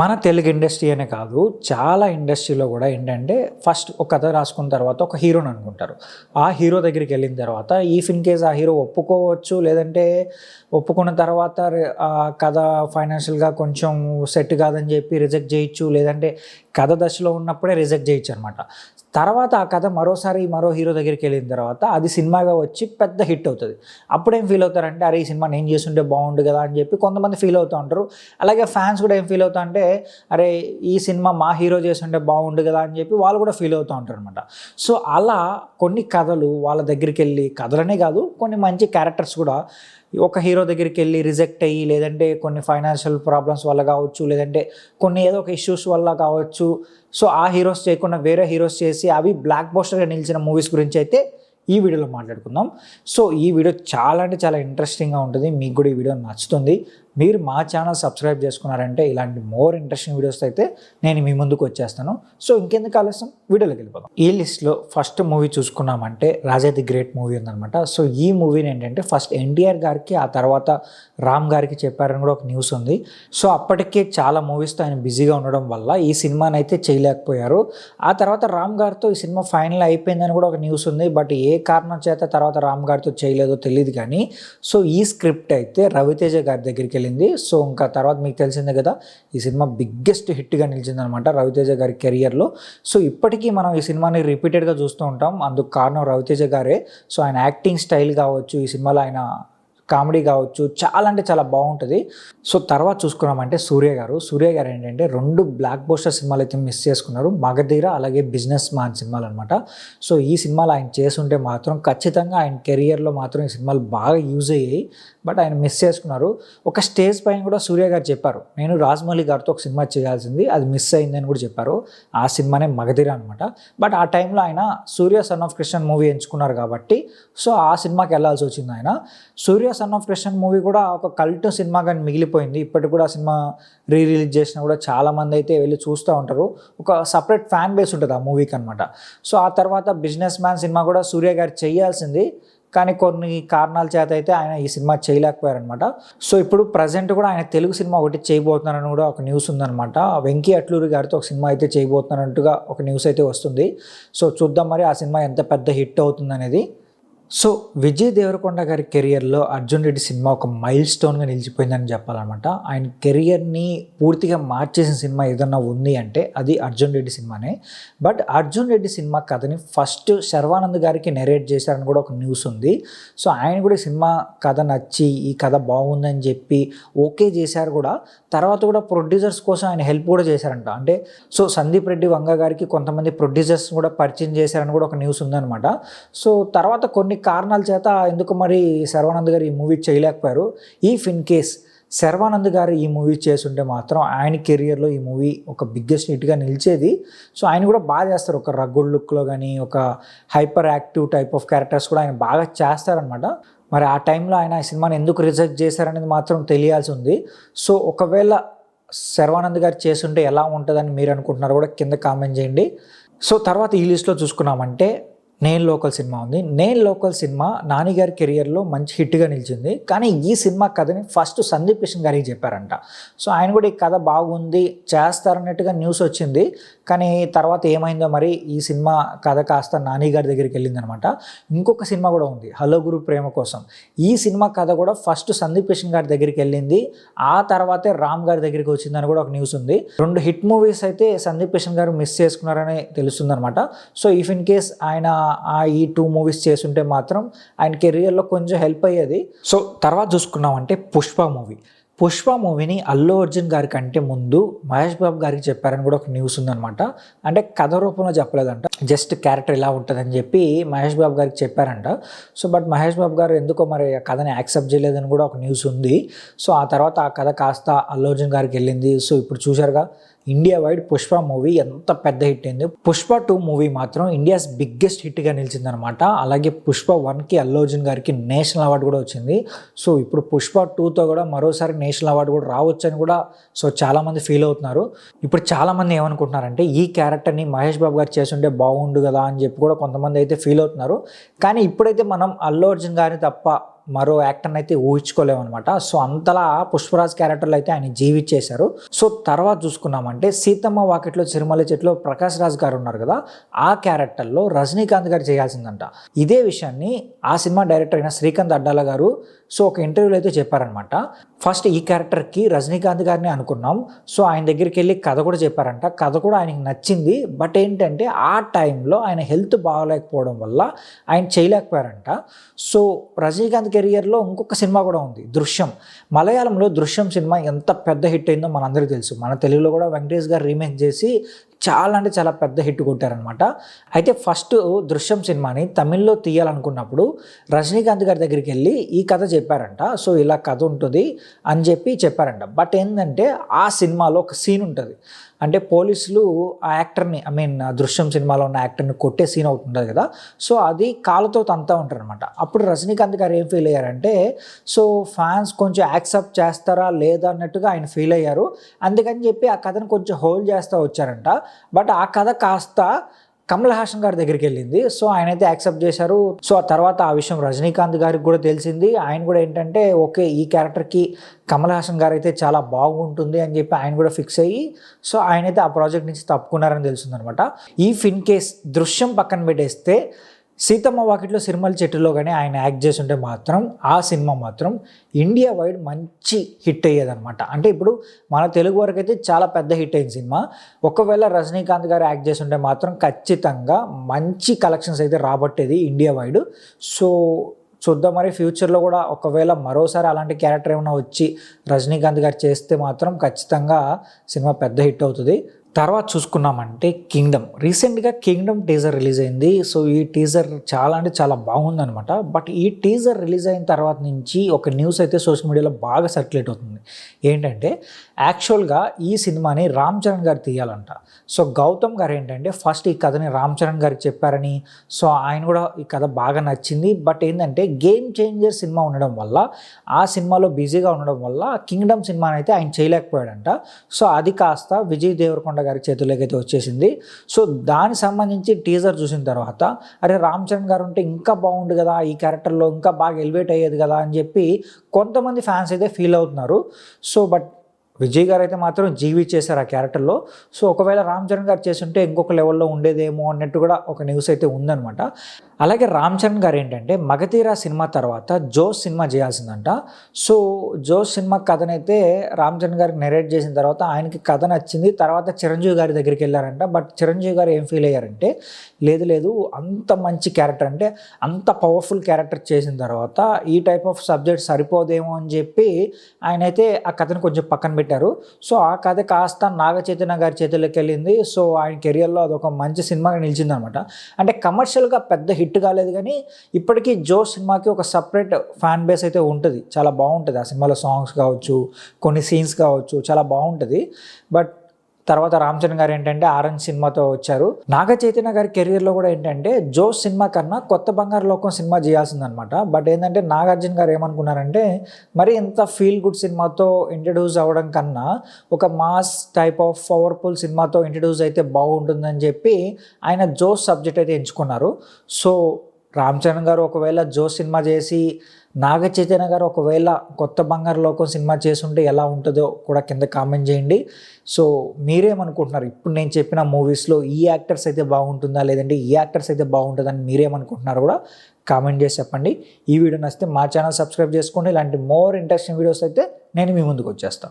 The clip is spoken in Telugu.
మన తెలుగు ఇండస్ట్రీ అనే కాదు, చాలా ఇండస్ట్రీలో కూడా ఏంటంటే ఫస్ట్ ఒక కథ రాసుకున్న తర్వాత ఒక హీరోని అనుకుంటారు. ఆ హీరో దగ్గరికి వెళ్ళిన తర్వాత ఇన్ కేస్ ఆ హీరో ఒప్పుకోవచ్చు, లేదంటే ఒప్పుకున్న తర్వాత ఆ కథ ఫైనాన్షియల్గా కొంచెం సెట్ కాదని చెప్పి రిజెక్ట్ చేయొచ్చు, లేదంటే కథ దశలో ఉన్నప్పుడే రిజెక్ట్ చేయొచ్చు అనమాట. తర్వాత ఆ కథ మరో హీరో దగ్గరికి వెళ్ళిన తర్వాత అది సినిమాగా వచ్చి పెద్ద హిట్ అవుతుంది. అప్పుడేం ఫీల్ అవుతారంటే, అరే ఈ సినిమా నేను చేస్తుంటే బాగుండు కదా అని చెప్పి కొంతమంది ఫీల్ అవుతూ ఉంటారు. అలాగే ఫ్యాన్స్ కూడా ఏం ఫీల్ అవుతా అంటే, అరే ఈ సినిమా మా హీరో చేస్తుంటే బాగుండు కదా అని చెప్పి వాళ్ళు కూడా ఫీల్ అవుతూ ఉంటారు అనమాట. సో అలా కొన్ని కథలు వాళ్ళ దగ్గరికి వెళ్ళి, కథలనే కాదు కొన్ని మంచి క్యారెక్టర్స్ కూడా ఒక హీరో దగ్గరికి వెళ్ళి రిజెక్ట్ అయ్యి, లేదంటే కొన్ని ఫైనాన్షియల్ ప్రాబ్లమ్స్ వల్ల కావచ్చు, లేదంటే కొన్ని ఏదో ఒక ఇష్యూస్ వల్ల కావచ్చు. సో ఆ హీరోస్ చేయకుండా వేరే హీరోస్ చేసి అవి బ్లాక్ బస్టర్గా నిలిచిన మూవీస్ గురించి అయితే ఈ వీడియోలో మాట్లాడుకుందాం. సో ఈ వీడియో చాలా అంటే చాలా ఇంట్రెస్టింగ్గా ఉంటుంది. మీకు కూడా ఈ వీడియో నచ్చుతుంది. మీరు మా ఛానల్ సబ్స్క్రైబ్ చేసుకున్నారంటే ఇలాంటి మోర్ ఇంట్రెస్టింగ్ వీడియోస్ అయితే నేను మీ ముందుకు వచ్చేస్తాను. సో ఇంకెందుకు ఆలస్యం, వీడియోలోకి వెళ్ళిపోదాం. ఈ లిస్ట్లో ఫస్ట్ మూవీ చూసుకున్నామంటే రాజా ది గ్రేట్ మూవీ ఉందన్నమాట. సో ఈ మూవీని ఏంటంటే ఫస్ట్ ఎన్టీఆర్ గారికి, ఆ తర్వాత రామ్ గారికి చెప్పారని కూడా ఒక న్యూస్ ఉంది. సో అప్పటికే చాలా మూవీస్తో ఆయన బిజీగా ఉండడం వల్ల ఈ సినిమాని అయితే చేయలేకపోయారు. ఆ తర్వాత రామ్ గారితో ఈ సినిమా ఫైనల్ అయిపోయిందని కూడా ఒక న్యూస్ ఉంది. బట్ ఏ కారణం చేత తర్వాత రామ్ గారితో చేయలేదో తెలియదు కానీ, సో ఈ స్క్రిప్ట్ అయితే రవితేజ గారి దగ్గరికి వెళ్ళింది. సో ఇంకా తర్వాత మీకు తెలిసిందే కదా, ఈ సినిమా బిగ్గెస్ట్ హిట్గా నిలిచిందనమాట రవితేజ గారి కెరియర్లో. సో ఇప్పటికీ మనం ఈ సినిమాని రిపీటెడ్గా చూస్తూ ఉంటాం. అందుకు కారణం రవితేజ గారే. సో ఆయన యాక్టింగ్ స్టైల్ కావచ్చు, ఈ సినిమాలో ఆయన కామెడీ కావచ్చు, చాలా అంటే చాలా బాగుంటుంది. సో తర్వాత చూసుకున్నామంటే సూర్య గారు ఏంటంటే 2 బ్లాక్ బస్టర్ సినిమాలు అయితే మిస్ చేసుకున్నారు. మగధీర అలాగే బిజినెస్ మ్యాన్ సినిమాలు అనమాట. సో ఈ సినిమాలు ఆయన చేసుంటే మాత్రం ఖచ్చితంగా ఆయన కెరియర్లో మాత్రం ఈ సినిమాలు బాగా యూజ్ అయ్యాయి. బట్ ఆయన మిస్ చేసుకున్నారు. ఒక స్టేజ్ పైన కూడా సూర్య గారు చెప్పారు, నేను రాజమౌళి గారితో ఒక సినిమా చేయాల్సింది, అది మిస్ అయిందని కూడా చెప్పారు. ఆ సినిమానే మగధీర అనమాట. బట్ ఆ టైంలో ఆయన సూర్య సన్ ఆఫ్ కృష్ణ మూవీ ఎంచుకున్నారు కాబట్టి సో ఆ సినిమాకి వెళ్ళాల్సి వచ్చింది. ఆయన సూర్య సన్ ఆఫ్ కృష్ణ మూవీ కూడా ఒక కల్ట్ సినిమాగా మిగిలిపోయింది. ఇప్పటికి కూడా ఆ సినిమా రిలీజ్ చేసినా కూడా చాలామంది అయితే వెళ్ళి చూస్తూ ఉంటారు. ఒక సపరేట్ ఫ్యాన్ బేస్ ఉంటుంది ఆ మూవీకి అనమాట. సో ఆ తర్వాత బిజినెస్ మ్యాన్ సినిమా కూడా సూర్య గారు చేయాల్సింది, కానీ కొన్ని కారణాల చేత అయితే ఆయన ఈ సినిమా చేయలేకపోయారనమాట. సో ఇప్పుడు ప్రజెంట్ కూడా ఆయన తెలుగు సినిమా ఒకటి చేయబోతున్నారని కూడా ఒక న్యూస్ ఉందన్నమాట. వెంకీ అట్లూరి గారితో ఒక సినిమా అయితే చేయబోతున్నారంటుగా ఒక న్యూస్ అయితే వస్తుంది. సో చూద్దాం మరి ఆ సినిమా ఎంత పెద్ద హిట్ అవుతుంది అనేది. సో విజయ్ దేవరకొండ గారి కెరియర్లో అర్జున్ రెడ్డి సినిమా ఒక మైల్ స్టోన్గా నిలిచిపోయిందని చెప్పాలన్నమాట. ఆయన కెరియర్ని పూర్తిగా మార్చేసిన సినిమా ఏదన్నా ఉంది అంటే అది అర్జున్ రెడ్డి సినిమానే. బట్ అర్జున్ రెడ్డి సినిమా కథని ఫస్ట్ శర్వానంద్ గారికి నెరేట్ చేశారని కూడా ఒక న్యూస్ ఉంది. సో ఆయన కూడా సినిమా కథ నచ్చి ఈ కథ బాగుందని చెప్పి ఓకే చేశారు కూడా. తర్వాత కూడా ప్రొడ్యూసర్స్ కోసం ఆయన హెల్ప్ కూడా చేశారంట. అంటే సో సందీప్ రెడ్డి వంగ గారికి కొంతమంది ప్రొడ్యూసర్స్ కూడా పరిచయం చేశారని కూడా ఒక న్యూస్ ఉందన్నమాట. సో తర్వాత కొన్ని కారణాల చేత ఎందుకు మరి శర్వానంద్ గారు ఈ మూవీ చేయలేకపోయారు. ఇన్ కేస్ శర్వానంద్ గారు ఈ మూవీ చేస్తుంటే మాత్రం ఆయన కెరియర్లో ఈ మూవీ ఒక బిగ్గెస్ట్ హిట్గా నిలిచేది. సో ఆయన కూడా బాగా చేస్తారు. ఒక రగ్గుడ్ లుక్లో కానీ, ఒక hyper active type of characters కూడా ఆయన బాగా చేస్తారనమాట. మరి ఆ టైంలో ఆయన ఈ సినిమాని ఎందుకు రిజెక్ట్ చేశారనేది మాత్రం తెలియాల్సి ఉంది. సో ఒకవేళ శర్వానంద్ గారు చేస్తుంటే ఎలా ఉంటుందని మీరు అనుకుంటున్నారు కూడా కింద కామెంట్ చేయండి. సో తర్వాత ఈ లిస్ట్లో చూసుకున్నామంటే నేను లోకల్ సినిమా ఉంది. నేను లోకల్ సినిమా నాని గారి కెరియర్లో మంచి హిట్గా నిలిచింది. కానీ ఈ సినిమా కథని ఫస్ట్ సందీప్ కిషన్ గారికి చెప్పారంట. సో ఆయన కూడా ఈ కథ బాగుంది చేస్తారన్నట్టుగా న్యూస్ వచ్చింది. కానీ తర్వాత ఏమైందో మరి ఈ సినిమా కథ కాస్త నాని గారి దగ్గరికి వెళ్ళిందనమాట. ఇంకొక సినిమా కూడా ఉంది, హలో గురు ప్రేమ కోసం. ఈ సినిమా కథ కూడా ఫస్ట్ సందీప్ కిషన్ గారి దగ్గరికి వెళ్ళింది, ఆ తర్వాతే రామ్ గారి దగ్గరికి వచ్చిందని కూడా ఒక న్యూస్ ఉంది. 2 హిట్ మూవీస్ అయితే సందీప్ కిషన్ గారు మిస్ చేసుకున్నారని తెలుస్తుంది అనమాట. సో ఇన్ కేస్ ఆయన ఈ 2 మూవీస్ చేస్తుంటే మాత్రం ఆయన కెరియర్లో కొంచెం హెల్ప్ అయ్యేది. సో తర్వాత చూసుకున్నామంటే పుష్ప మూవీని అల్లు అర్జున్ గారి కంటే ముందు మహేష్ బాబు గారికి చెప్పారని కూడా ఒక న్యూస్ ఉందన్నమాట. అంటే కథ రూపంలో చెప్పలేదంట, జస్ట్ క్యారెక్టర్ ఇలా ఉంటుందని చెప్పి మహేష్ బాబు గారికి చెప్పారంట. సో బట్ మహేష్ బాబు గారు ఎందుకో మరి ఆ కథని యాక్సెప్ట్ చేయలేదని కూడా ఒక న్యూస్ ఉంది. సో ఆ తర్వాత ఆ కథ కాస్త అల్లు అర్జున్ గారికి వెళ్ళింది. సో ఇప్పుడు చూశారుగా ఇండియా వైడ్ పుష్ప మూవీ ఎంత పెద్ద హిట్ అయింది. పుష్ప 2 మూవీ మాత్రం ఇండియాస్ బిగ్గెస్ట్ హిట్గా నిలిచిందనమాట. అలాగే పుష్ప 1కి అల్లు అర్జున్ గారికి నేషనల్ అవార్డు కూడా వచ్చింది. సో ఇప్పుడు పుష్ప 2తో కూడా మరోసారి నేషనల్ అవార్డు కూడా రావచ్చు అని కూడా సో చాలామంది ఫీల్ అవుతున్నారు. ఇప్పుడు చాలామంది ఏమనుకుంటున్నారంటే ఈ క్యారెక్టర్ని మహేష్ బాబు గారు చేస్తుంటే బాగుండు కదా అని చెప్పి కూడా కొంతమంది అయితే ఫీల్ అవుతున్నారు. కానీ ఇప్పుడైతే మనం అల్లు అర్జున్ గారిని తప్ప మరో యాక్టర్ని అయితే ఊహించుకోలేమన్నమాట. సో అంతలా పుష్పరాజ్ క్యారెక్టర్లో అయితే ఆయన జీవించేశారు. సో తర్వాత చూసుకున్నామంటే సీతమ్మ వాకిట్లో సిరిమల్లె చెట్లు ప్రకాష్ రాజ్ గారు ఉన్నారు కదా, ఆ క్యారెక్టర్లో రజనీకాంత్ గారు చేయాల్సిందంట. ఇదే విషయాన్ని ఆ సినిమా డైరెక్టర్ అయిన శ్రీకాంత్ అడ్డాల గారు సో ఒక ఇంటర్వ్యూలో అయితే చెప్పారనమాట. ఫస్ట్ ఈ క్యారెక్టర్కి రజనీకాంత్ గారిని అనుకున్నాం, సో ఆయన దగ్గరికి వెళ్ళి కథ కూడా చెప్పారంట. కథ కూడా ఆయనకి నచ్చింది. బట్ ఏంటంటే ఆ టైంలో ఆయన హెల్త్ బాగోలేకపోవడం వల్ల ఆయన చేయలేకపోయారంట. సో రజనీకాంత్ కెరియర్లో ఇంకొక సినిమా కూడా ఉంది, దృశ్యం. మలయాళంలో దృశ్యం సినిమా ఎంత పెద్ద హిట్ అయిందో మనందరికీ తెలుసు. మన తెలుగులో కూడా వెంకటేష్ గారు రీమేక్ చేసి చాలా అంటే చాలా పెద్ద హిట్ కొట్టారనమాట. అయితే ఫస్ట్ దృశ్యం సినిమాని తమిళ్లో తీయాలనుకున్నప్పుడు రజనీకాంత్ గారి దగ్గరికి వెళ్ళి ఈ కథ చెప్పారంట. సో ఇలా కథ ఉంటుంది అని చెప్పారంట. బట్ ఏంటంటే ఆ సినిమాలో ఒక సీన్ ఉంటుంది, అంటే పోలీసులు ఆ యాక్టర్ని దృశ్యం సినిమాలో ఉన్న యాక్టర్ని కొట్టే సీన్ ఒకటి ఉంటుంది కదా, సో అది కాళ్ళతో తంతా ఉంటారు అనమాట. అప్పుడు రజనీకాంత్ గారు ఏం ఫీల్ అయ్యారంటే, సో ఫ్యాన్స్ కొంచెం యాక్సెప్ట్ చేస్తారా లేదా అన్నట్టుగా ఆయన ఫీల్ అయ్యారు. అందుకని చెప్పి ఆ కథను కొంచెం హోల్డ్ చేస్తూ వచ్చారంట. బట్ ఆ కథ కాస్త కమల్ హాసన్ గారి దగ్గరికి వెళ్ళింది. సో ఆయన అయితే యాక్సెప్ట్ చేశారు. సో ఆ తర్వాత ఆ విషయం రజనీకాంత్ గారికి కూడా తెలిసింది. ఆయన కూడా ఏంటంటే ఓకే, ఈ క్యారెక్టర్కి కమల్ హాసన్ గారు అయితే చాలా బాగుంటుంది అని చెప్పి ఆయన కూడా ఫిక్స్ అయ్యి సో ఆయన అయితే ఆ ప్రాజెక్ట్ నుంచి తప్పుకున్నారని తెలిసిందనమాట. ఇన్ కేస్ దృశ్యం పక్కన పెట్టేస్తే సీతమ్మ వాకిట్లో సిరిమల్లె చెట్టులో కానీ ఆయన యాక్ట్ చేస్తుంటే మాత్రం ఆ సినిమా మాత్రం ఇండియా వైడ్ మంచి హిట్ అయ్యేదన్నమాట. అంటే ఇప్పుడు మన తెలుగు వరకు అయితే చాలా పెద్ద హిట్ అయిన సినిమా. ఒకవేళ రజనీకాంత్ గారు యాక్ట్ చేస్తుంటే మాత్రం ఖచ్చితంగా మంచి కలెక్షన్స్ అయితే రాబట్టేది ఇండియా వైడ్. సో చూద్దాం మరి ఫ్యూచర్లో కూడా ఒకవేళ మరోసారి అలాంటి క్యారెక్టర్ ఏమైనా వచ్చి రజనీకాంత్ గారు చేస్తే మాత్రం ఖచ్చితంగా సినిమా పెద్ద హిట్ అవుతుంది. తర్వాత చూసుకున్నామంటే కింగ్డమ్. రీసెంట్గా కింగ్డమ్ టీజర్ రిలీజ్ అయింది. సో ఈ టీజర్ చాలా అంటే చాలా బాగుందనమాట. బట్ ఈ టీజర్ రిలీజ్ అయిన తర్వాత నుంచి ఒక న్యూస్ అయితే సోషల్ మీడియాలో బాగా సర్క్యులేట్ అవుతుంది. ఏంటంటే యాక్చువల్గా ఈ సినిమాని రామ్ చరణ్ గారు తీయాలంట. సో గౌతమ్ గారు ఏంటంటే ఫస్ట్ ఈ కథని రామ్ చరణ్ గారికి చెప్పారని, సో ఆయన కూడా ఈ కథ బాగా నచ్చింది. బట్ ఏంటంటే గేమ్ చేంజర్ సినిమా ఉండడం వల్ల, ఆ సినిమాలో బిజీగా ఉండడం వల్ల కింగ్డమ్ సినిమాని అయితే ఆయన చేయలేకపోయాడంట. సో అది కాస్త విజయ్ దేవరకొండ గారి చేతుల్లోకి అయితే వచ్చేసింది. సో దానికి సంబంధించి టీజర్ చూసిన తర్వాత అరే రామ్ చరణ్ గారు ఉంటే ఇంకా బాగుండు కదా, ఈ క్యారెక్టర్లో ఇంకా బాగా ఎలివేట్ అయ్యేది కదా అని చెప్పి కొంతమంది ఫ్యాన్స్ అయితే ఫీల్ అవుతున్నారు. సో బట్ విజయ్ గారు అయితే మాత్రం జీవించేశారు ఆ క్యారెక్టర్లో. సో ఒకవేళ రామ్ చరణ్ గారు చేస్తుంటే ఇంకొక లెవెల్లో ఉండేదేమో అన్నట్టు కూడా ఒక న్యూస్ అయితే ఉందన్నమాట. అలాగే రామ్ చరణ్ గారు ఏంటంటే మగధీర సినిమా తర్వాత జోష్ సినిమా చేయాల్సిందంట. సో జోష్ సినిమా కథనైతే రామ్ చరణ్ గారికి నెరేట్ చేసిన తర్వాత ఆయనకి కథ నచ్చింది. తర్వాత చిరంజీవి గారి దగ్గరికి వెళ్ళారంట. బట్ చిరంజీవి గారు ఏం ఫీల్ అయ్యారంటే లేదు అంత మంచి క్యారెక్టర్, అంటే అంత పవర్ఫుల్ క్యారెక్టర్ చేసిన తర్వాత ఈ టైప్ ఆఫ్ సబ్జెక్ట్ సరిపోదేమో అని చెప్పి ఆయన అయితే ఆ కథను కొంచెం పక్కన పెట్టారు. సో ఆ కథ కాస్త నాగ చైతన్య గారి చేతుల్లోకి వెళ్ళింది. సో ఆయన కెరియర్లో అదొక మంచి సినిమాగా నిలిచింది అనమాట. అంటే కమర్షియల్గా పెద్ద హిట్ కాలేదు కానీ ఇప్పటికీ జోష్ సినిమాకి ఒక సపరేట్ ఫ్యాన్ బేస్ అయితే ఉంటుంది. చాలా బాగుంటుంది ఆ సినిమాలో సాంగ్స్ కావచ్చు, కొన్ని సీన్స్ కావచ్చు, చాలా బాగుంటుంది. బట్ తర్వాత రామ్ చరణ్ గారు ఏంటంటే ఆరెంజ్ సినిమాతో వచ్చారు. నాగ చైతన్య గారి కెరియర్లో కూడా ఏంటంటే జోష్ సినిమా కన్నా కొత్త బంగారు లోకం సినిమా చేయాల్సిందనమాట. బట్ ఏంటంటే నాగార్జున గారు ఏమనుకున్నారంటే మరి ఇంత ఫీల్ గుడ్ సినిమాతో ఇంట్రడ్యూస్ అవ్వడం కన్నా ఒక మాస్ టైప్ ఆఫ్ పవర్ఫుల్ సినిమాతో ఇంట్రడ్యూస్ అయితే బాగుంటుందని చెప్పి ఆయన జోష్ సబ్జెక్ట్ అయితే ఎంచుకున్నారు. సో రామ్ చరణ్ గారు ఒకవేళ జోష్ సినిమా చేసి నాగ చైతన్య గారు ఒకవేళ కొత్త బంగారు లోకం సినిమా చేసుంటే ఎలా ఉంటుందో కూడా కింద కామెంట్ చేయండి. సో మీరేమనుకుంటున్నారు, ఇప్పుడు నేను చెప్పిన మూవీస్లో ఈ యాక్టర్స్ అయితే బాగుంటుందా లేదంటే ఈ యాక్టర్స్ అయితే బాగుంటుందని మీరేమనుకుంటున్నారు కూడా కామెంట్ చేసి చెప్పండి. ఈ వీడియో నచ్చితే మా ఛానల్ సబ్స్క్రైబ్ చేసుకోండి. ఇలాంటి మోర్ ఇంట్రెస్టింగ్ వీడియోస్ అయితే నేను మీ ముందుకు వచ్చేస్తాను.